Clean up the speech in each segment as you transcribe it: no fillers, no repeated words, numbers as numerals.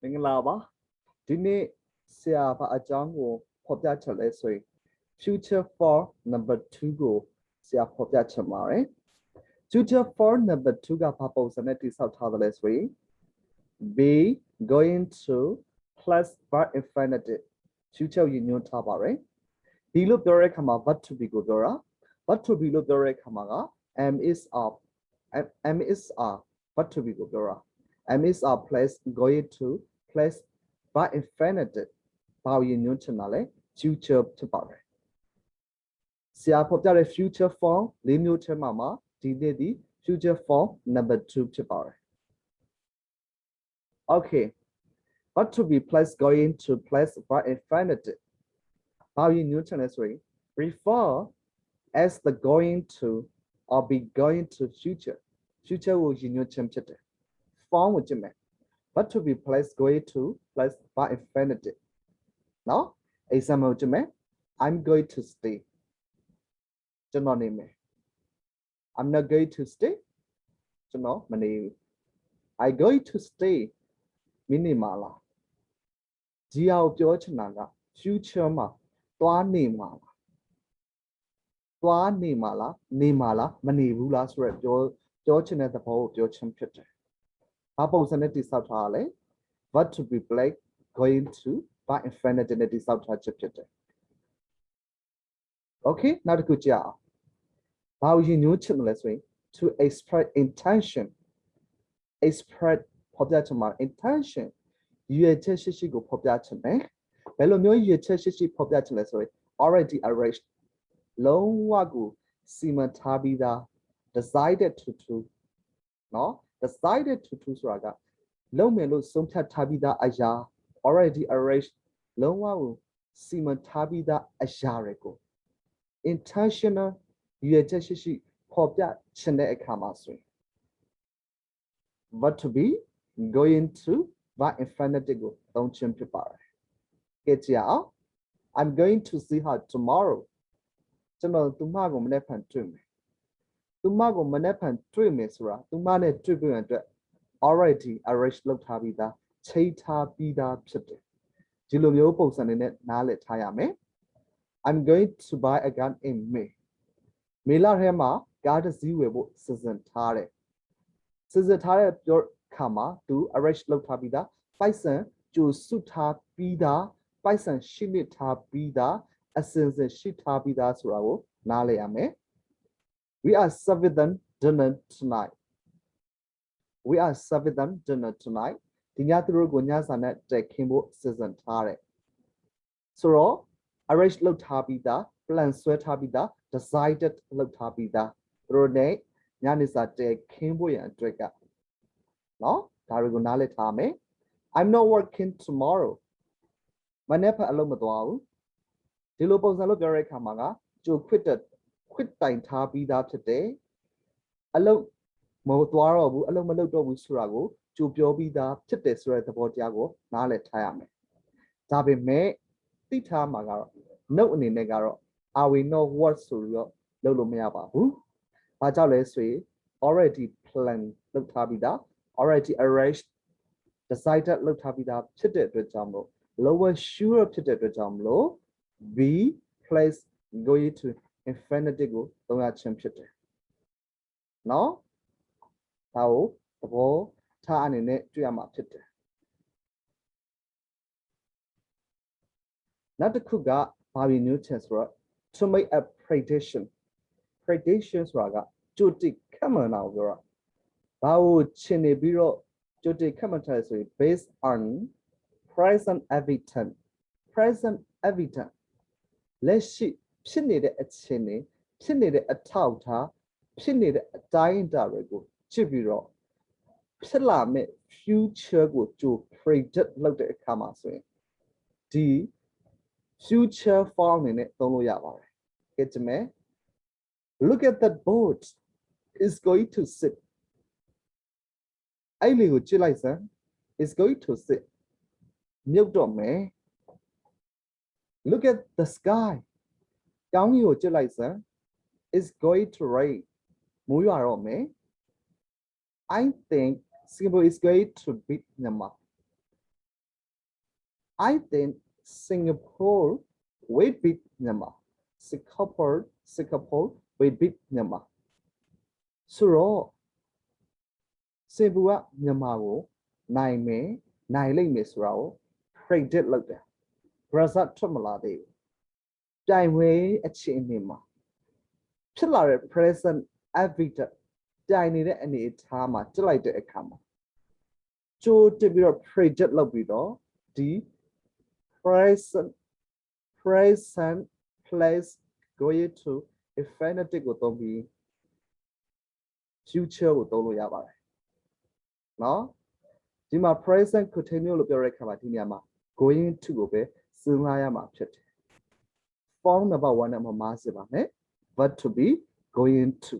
မင်္ဂလာပါဒီနေ့ဆရာဘာအကြောင်းကိုဖော်ပြချက်လဲဆိုရင် future for number 2ကိုဆရာဖော်ပြချင်ပါတယ် future for number 2ကဘာပုံစံနဲ့တိစောက်ထားတယ်လဲဆိုရင် be going to plus by infinitive future ရည်ညွှန်းထားပါတယ်ဒီလိုပြောတဲ့အခါမှာ what to be ကိုပြောတာ what to be လို့ပြောတဲ့အခါမှာက am is are what to be ကိုပြောတာ am is are plus going to plus by infinitive ဘာရည်ညွှန်းချင်တာလဲ future ဖြစ်ပါတယ်ဆရာဖော်ပြတဲ့ future form ၄မျိုးထဲမှာဒီနေ့ဒီ future form number 2ဖြစ်ပါတယ် okay what to be plus going to plus by infinitive ဘာရည်ညွှန်းချင်လဲဆိုရင် refer as the going to or be going to future ကိုရည်ညွှန်းခြင်းဖြစ်တယ် form ကိုကြည့်မယ် what to be plus going to plus by infinitive now example ကြည့်မယ် I'm going to stay ကျွန်တော်နေမယ် I'm not going to stay ကျွန်တော်မနေဘူး I going to stay မင်းနေမှာလားဒီဟာကိုပြောချင်တာက future မှာသွားနေမှာလားသွားနေမှာလားနေမှာလားမနေဘူးလားဆိုရပြောချင်တဲ့သဘောကိုပြောချင်ဖြစ်တယ်ဘာပုံစံနဲ့တိစောက်ထားလဲ what to be like going to by infinitive နဲ့တိစောက်ထားချက်ဖြစ်တယ် okay နောက်တစ်ခုကြည့်အောင်ဘာကိုရည်ညွှန်းချင်တယ်လဲဆိုရင် to express intention express ဖော်ပြချင်မှာ intention ရည်ရွယ်ချက်ရှိကိုဖော်ပြချင်တယ်ဘယ်လိုမျိုးရည်ရွယ်ချက်ရှိဖော်ပြချင်လဲဆိုရင် already arranged လုံးဝကိုစီမံထားပြီးသား decided to เนาะ decided to ဆိုတာကလုံးမယ်လို့ဆုံးဖြတ်ထားပြီးသားအရာ already arranged လုံးဝကိုစီမံထားပြီးသားအရာတွေကို intentional ရည်ရွယ်ချက်ရှိဖော်ပြချင်တဲ့အခါမှာဆိုရင် what to be going to by infinitive ကိုသုံးခြင်းဖြစ်ပါတယ်ကြည့်ကြအောင် I'm going to see her tomorrow ကျွန်တော်သူမကိုမနေ့ဖန်တွေ့မယ်သူမကိုမနေ့ဖန်တွေ့မယ်ဆိုတာသူမနဲ့တွေ့ပြီးရင်အတွက် already arranged လုပ်ထားပြီးသားချိန်ထားပြီးသားဖြစ်တယ်ဒီလိုမျိုးပုံစံနဲ့နားလည်ထားရမယ် I'm going to buy a gun in May မေလထဲမှာကားတစ်စီးဝယ်ဖို့စီစဉ်ထားတယ်စီစဉ်ထားတဲ့ပြောခါမှာသူ arrange လုပ်ထားပြီးသားပိုက်ဆံကြိုစုထားပြီးသားပိုက်ဆံရှိနစ်ထားပြီးသားအစင်ရှိထားပြီးသားဆိုတာကိုနားလည်ရမယ် We are serving them dinner tonight. We are serving them dinner tonight. ဒီညသူတို့ကိုညစာနဲ့တက်ခင်းဖို့စီစဉ်ထားတယ်ဆိုတော့ arrange လုပ်ထားပြီးသား plan ဆွဲထားပြီးသား decided လုပ်ထားပြီးသားသူတို့ ਨੇ ညနေစာတက်ခင်းဖို့ရန်အတွက်ကနော်ဒါတွေကိုနားလည်ထားမယ် I'm not working tomorrow မနေ့ဖက်အလုပ်မသွားဘူးဒီလိုပုံစံလို့ပြောတဲ့အခါမှာကကြိုခွစ်တိုင်ထားပြီးသားဖြစ်တယ်အလုပ်မသွားတော့ဘူးအလုပ်မလုပ်တော့ဘူးဆိုတာကိုကြိုပြောပြီးသားဖြစ်တယ်ဆိုတဲ့သဘောတရားကိုနားလည်ထားရမယ်ဒါပေမဲ့သိထားမှာကတော့ note အနေနဲ့ကတော့ I will not work ဆိုပြီးတော့လုပ်လို့မရပါဘူးဘာကြောင့်လဲဆိုရင် already plan လုပ်ထားပြီးသား already arranged decided လုပ်ထားပြီးသားဖြစ်တဲ့အတွက်ကြောင့်မို့ lower sure ဖြစ်တဲ့အတွက်ကြောင့်မလို့ be place going to infinitive ကိုသုံးရခြင်းဖြစ်တယ်နော်ဒါကိုသဘောထားအနေနဲ့တွေ့ရမှာဖြစ်တယ်နောက်တစ်ခုကဘာရည်ညွှန်းချက်ဆိုတော့ to make a prediction ဆိုတာကကြိုတင်ခန့်မှန်းတာကိုပြောတာဘာကိုရှင်းနေပြီးတော့ကြိုတင်ခန့်မှန်းထားဆိုရင် based on present evidence လက်ရှိဖြစ်နေတဲ့အခြေအနေဖြစ်နေတဲ့အထောက်အထားဖြစ်နေတဲ့အတိုင်းအတာတွေကိုကြည့်ပြီးတော့ဖြစ်လာမယ့် future ကိုကြို predict လုပ်တဲ့အခါမှာဆိုရင်ဒီ future form အနေနဲ့သုံးလို့ရပါတယ်ကြည့်မယ် look at that boat is going to sit အဲ့လေကိုကြည့်လိုက်စမ်း is going to sit မြုပ်တော့မယ် look at the sky ကောင်းကင်ကိုကြည့်လိုက်စမ်း is going to rain မိုးရွာတော့မယ် I think Singapore is going to beat Myanmar I think Singapore will beat Myanmar. Singapore will beat Myanmar. ဆိုတော့စင်ဘူကမြန်မာကိုနိုင်မယ်နိုင်လိမ့်မယ်ဆိုတာကို predict လုပ်တယ် result ထွက်မလာသေးဘူးပြိုင်ပွဲအခြေအနေမှာဖြစ်လာတဲ့ present evidence ပြိုင်နေတဲ့အနေအထားမှာကြည့်လိုက်တဲ့အခါမှာကြိုးတက်ပြီးတော့ predict လုပ်ပြီးတော့ဒီ present place going to infinitive ကိုသုံးပြီး future ကိုသုံးလို့ရပါတယ်နော်ဒီမှာ present continuous လို့ပြောတဲ့အခါမှာဒီနေရာမှာ going to ကိုပဲစဉ်းစားရမှာဖြစ်တယ် form number 1နဲ့မှာစစ်ပါမယ် but to be going to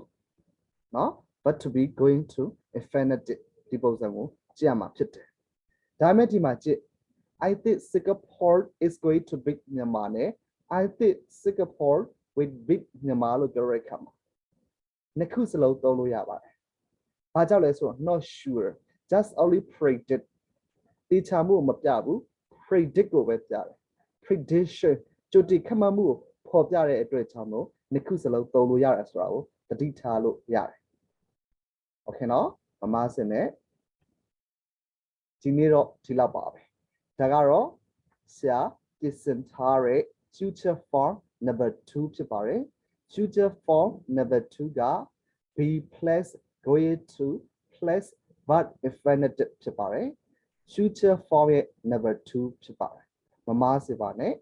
နော် but to be going to infinitive ဒီပုံစံကိုကြည့်ရမှာဖြစ်တယ်ဒါမဲ့ဒီမှာကြည့် I think Singapore is going to beat Myanmar နဲ့ I think Singapore will beat Myanmar လို့ပြောတဲ့အခါမှာနှစ်ခုစလုံးသုံးလို့ရပါတယ်။ဘာကြောင့်လဲဆိုတော့ not sure just only predict တေချာမှုမပြဘူး predict ကိုပဲပြတယ် prediction ကြိုတင်ခန့်မှန်းမှုကိုဖော်ပြတဲ့အတွက်ကြောင့်လို့နှစ်ခုစလုံးသုံးလို့ရတယ်ဆိုတာကိုသတိထားလို့ရတယ်။ Okay နော်မမစင်နဲ့ဒီနေ့တော့ဒီလောက်ပါပဲ။ဒါကတော့ဆရာပြင်ဆင်ထားတဲ့ future form number 2ဖြစ်ပါတယ်။ future form number 2က be plus going to plus but infinitive ဖြစ်ပါတယ် future form ရဲ့ number 2ဖြစ်ပါတယ်မမားစေပါနဲ့